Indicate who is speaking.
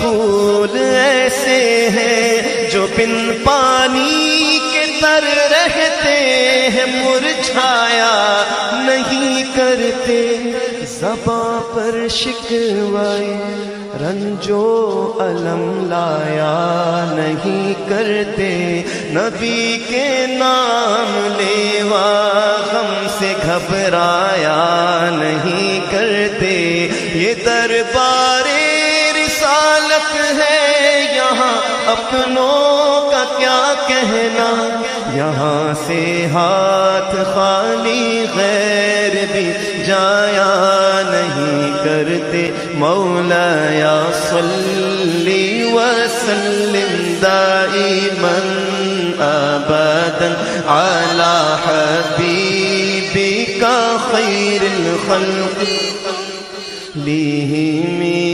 Speaker 1: پھول ایسے ہیں جو بن پانی کے تر رہتے ہیں، مرجھایا نہیں کرتے، زباں پر شکوائے رنج و الم لایا نہیں کرتے، نبی کے نام لیوا غم سے گھبرایا نہیں کرتے۔ یہ دربار رسالت ہے یہاں اپنوں کا کیا کہنا، یہاں سے ہاتھ خالی غیر بھی جایا نہیں کرتے۔ مولایا صلی وسلم دائما ابدا علی حبیبک خیر الخلق لیہ